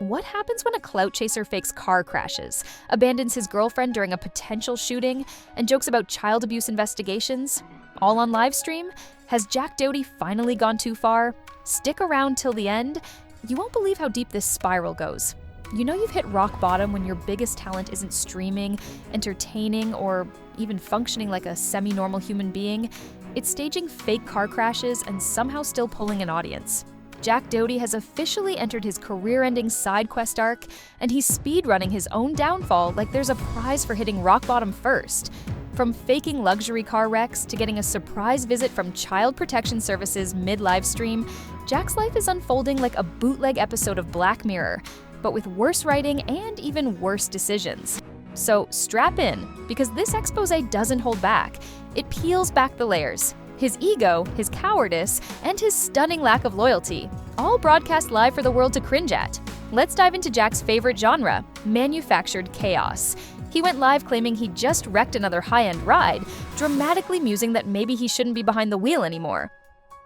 What happens when a clout chaser fakes car crashes, abandons his girlfriend during a potential shooting, and jokes about child abuse investigations? All on livestream? Has Jack Dodie finally gone too far? Stick around till the end. You won't believe how deep this spiral goes. You know you've hit rock bottom when your biggest talent isn't streaming, entertaining, or even functioning like a semi-normal human being. It's staging fake car crashes and somehow still pulling an audience. Jack Dodie has officially entered his career-ending side quest arc, and he's speedrunning his own downfall like there's a prize for hitting rock bottom first. From faking luxury car wrecks to getting a surprise visit from Child Protection Services mid-livestream, Jack's life is unfolding like a bootleg episode of Black Mirror, but with worse writing and even worse decisions. So strap in, because this exposé doesn't hold back. It peels back the layers. His ego, his cowardice, and his stunning lack of loyalty, all broadcast live for the world to cringe at. Let's dive into Jack's favorite genre, manufactured chaos. He went live claiming he just wrecked another high-end ride, dramatically musing that maybe he shouldn't be behind the wheel anymore.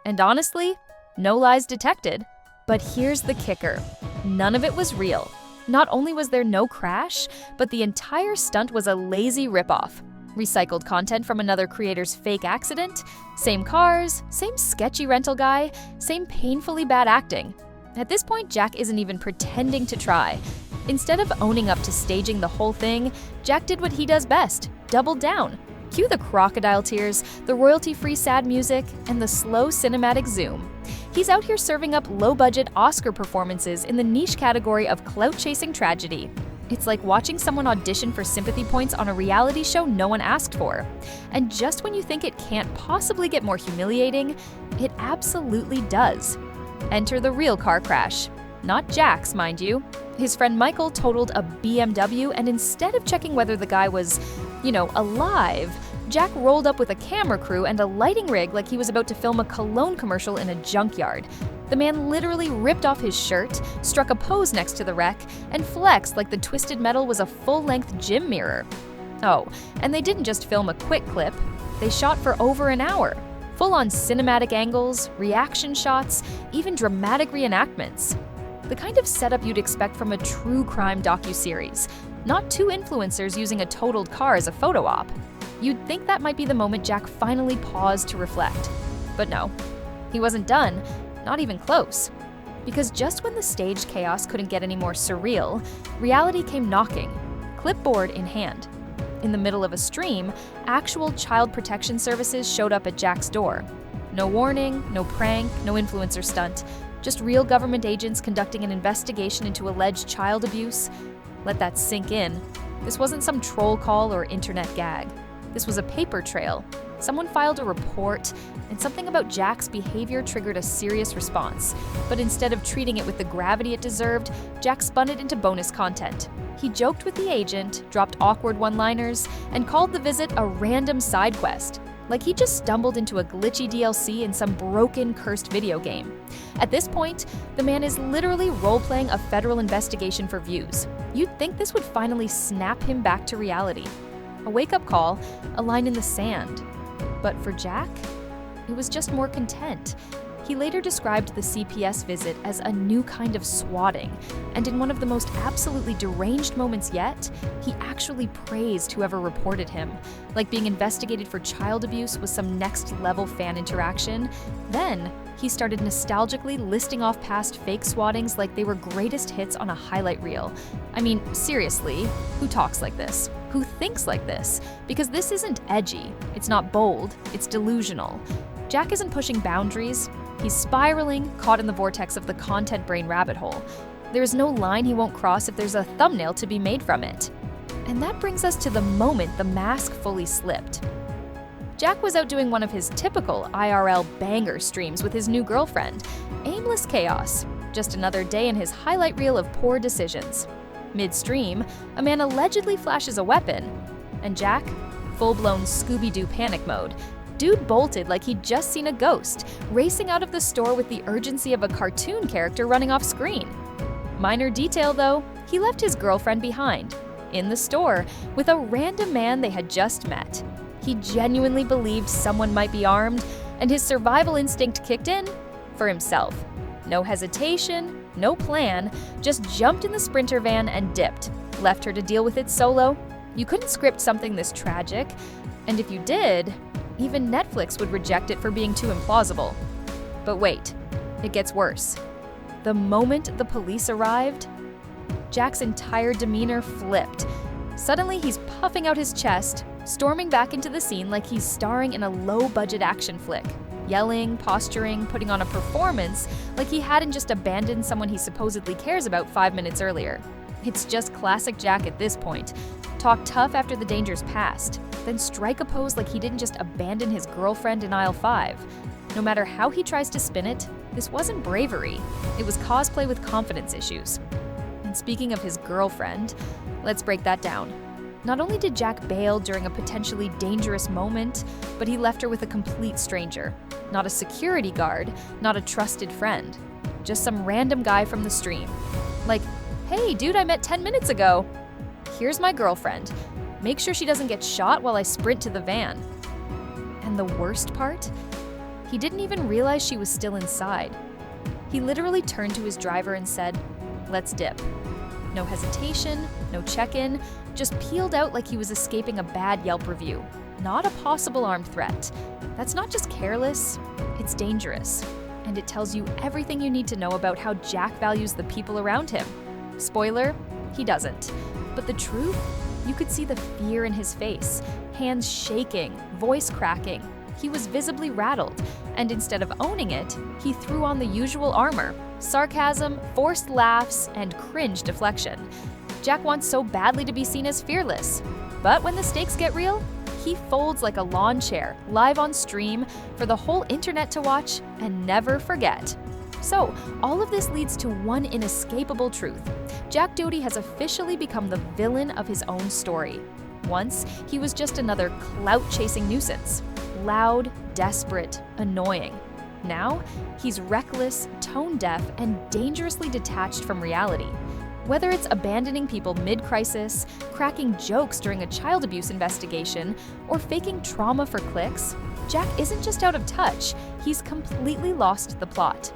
And honestly, no lies detected. But here's the kicker. None of it was real. Not only was there no crash, but the entire stunt was a lazy ripoff. Recycled content from another creator's fake accident, same cars, same sketchy rental guy, same painfully bad acting. At this point, Jack isn't even pretending to try. Instead of owning up to staging the whole thing, Jack did what he does best, doubled down. Cue the crocodile tears, the royalty-free sad music, and the slow cinematic zoom. He's out here serving up low-budget Oscar performances in the niche category of clout-chasing tragedy. It's like watching someone audition for sympathy points on a reality show no one asked for. And just when you think it can't possibly get more humiliating, it absolutely does. Enter the real car crash. Not Jack's, mind you. His friend Michael totaled a BMW, and instead of checking whether the guy was, alive, Jack rolled up with a camera crew and a lighting rig like he was about to film a cologne commercial in a junkyard. The man literally ripped off his shirt, struck a pose next to the wreck, and flexed like the twisted metal was a full-length gym mirror. Oh, and they didn't just film a quick clip, they shot for over an hour. Full-on cinematic angles, reaction shots, even dramatic reenactments. The kind of setup you'd expect from a true crime docuseries, not two influencers using a totaled car as a photo op. You'd think that might be the moment Jack finally paused to reflect. But no, he wasn't done, not even close. Because just when the staged chaos couldn't get any more surreal, reality came knocking, clipboard in hand. In the middle of a stream, actual Child Protection Services showed up at Jack's door. No warning, no prank, no influencer stunt, just real government agents conducting an investigation into alleged child abuse. Let that sink in. This wasn't some troll call or internet gag. This was a paper trail. Someone filed a report, and something about Jack's behavior triggered a serious response. But instead of treating it with the gravity it deserved, Jack spun it into bonus content. He joked with the agent, dropped awkward one-liners, and called the visit a random side quest, like he just stumbled into a glitchy DLC in some broken, cursed video game. At this point, the man is literally role-playing a federal investigation for views. You'd think this would finally snap him back to reality. A wake-up call, a line in the sand. But for Jack, it was just more content. He later described the CPS visit as a new kind of swatting, and in one of the most absolutely deranged moments yet, he actually praised whoever reported him, like being investigated for child abuse was some next-level fan interaction. Then, he started nostalgically listing off past fake swattings like they were greatest hits on a highlight reel. I mean, seriously, who talks like this? Who thinks like this? Because this isn't edgy, it's not bold, it's delusional. Jack isn't pushing boundaries, he's spiraling, caught in the vortex of the content brain rabbit hole. There is no line he won't cross if there's a thumbnail to be made from it. And that brings us to the moment the mask fully slipped. Jack was out doing one of his typical IRL banger streams with his new girlfriend. Aimless chaos, just another day in his highlight reel of poor decisions. Mid-stream, a man allegedly flashes a weapon, and Jack, full-blown Scooby-Doo panic mode. Dude bolted like he'd just seen a ghost, racing out of the store with the urgency of a cartoon character running off screen. Minor detail though, he left his girlfriend behind, in the store, with a random man they had just met. He genuinely believed someone might be armed, and his survival instinct kicked in for himself. No hesitation, No plan, just jumped in the Sprinter van and dipped. Left her to deal with it solo. You couldn't script something this tragic, and if you did, even Netflix would reject it for being too implausible. But wait, it gets worse. The moment the police arrived, Jack's entire demeanor flipped. Suddenly, he's puffing out his chest, storming back into the scene like he's starring in a low-budget action flick, yelling, posturing, putting on a performance like he hadn't just abandoned someone he supposedly cares about 5 minutes earlier. It's just classic Jack at this point. Talk tough after the danger's passed, then strike a pose like he didn't just abandon his girlfriend in aisle 5. No matter how he tries to spin it, this wasn't bravery. It was cosplay with confidence issues. And speaking of his girlfriend, let's break that down. Not only did Jack bail during a potentially dangerous moment, but he left her with a complete stranger. Not a security guard, not a trusted friend. Just some random guy from the stream. Like, hey, dude I met 10 minutes ago. Here's my girlfriend. Make sure she doesn't get shot while I sprint to the van. And the worst part? He didn't even realize she was still inside. He literally turned to his driver and said, "Let's dip." No hesitation, no check-in, just peeled out like he was escaping a bad Yelp review. Not a possible armed threat. That's not just careless, it's dangerous. And it tells you everything you need to know about how Jack values the people around him. Spoiler, he doesn't. But the truth? You could see the fear in his face, hands shaking, voice cracking. He was visibly rattled, and instead of owning it, he threw on the usual armor: sarcasm, forced laughs, and cringe deflection. Jack wants so badly to be seen as fearless. But when the stakes get real, he folds like a lawn chair, live on stream, for the whole internet to watch and never forget. So, all of this leads to one inescapable truth. Jack Dodie has officially become the villain of his own story. Once, he was just another clout-chasing nuisance. Loud, desperate, annoying. Now, he's reckless, tone-deaf, and dangerously detached from reality. Whether it's abandoning people mid-crisis, cracking jokes during a child abuse investigation, or faking trauma for clicks, Jack isn't just out of touch, he's completely lost the plot.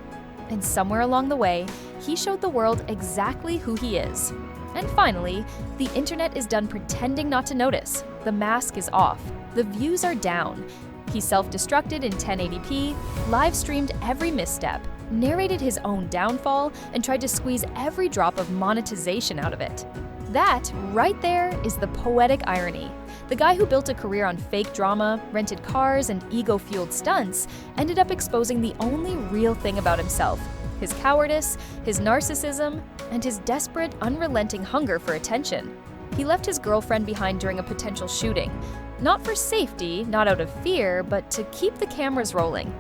And somewhere along the way, he showed the world exactly who he is. And finally, the internet is done pretending not to notice. The mask is off. The views are down. He self-destructed in 1080p, live-streamed every misstep, narrated his own downfall, and tried to squeeze every drop of monetization out of it. That, right there, is the poetic irony. The guy who built a career on fake drama, rented cars, and ego-fueled stunts ended up exposing the only real thing about himself: his cowardice, his narcissism, and his desperate, unrelenting hunger for attention. He left his girlfriend behind during a potential shooting. Not for safety, not out of fear, but to keep the cameras rolling.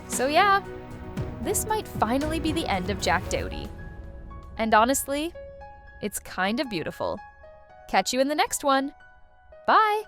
So yeah, this might finally be the end of Jack Dodie. And honestly, it's kind of beautiful. Catch you in the next one. Bye!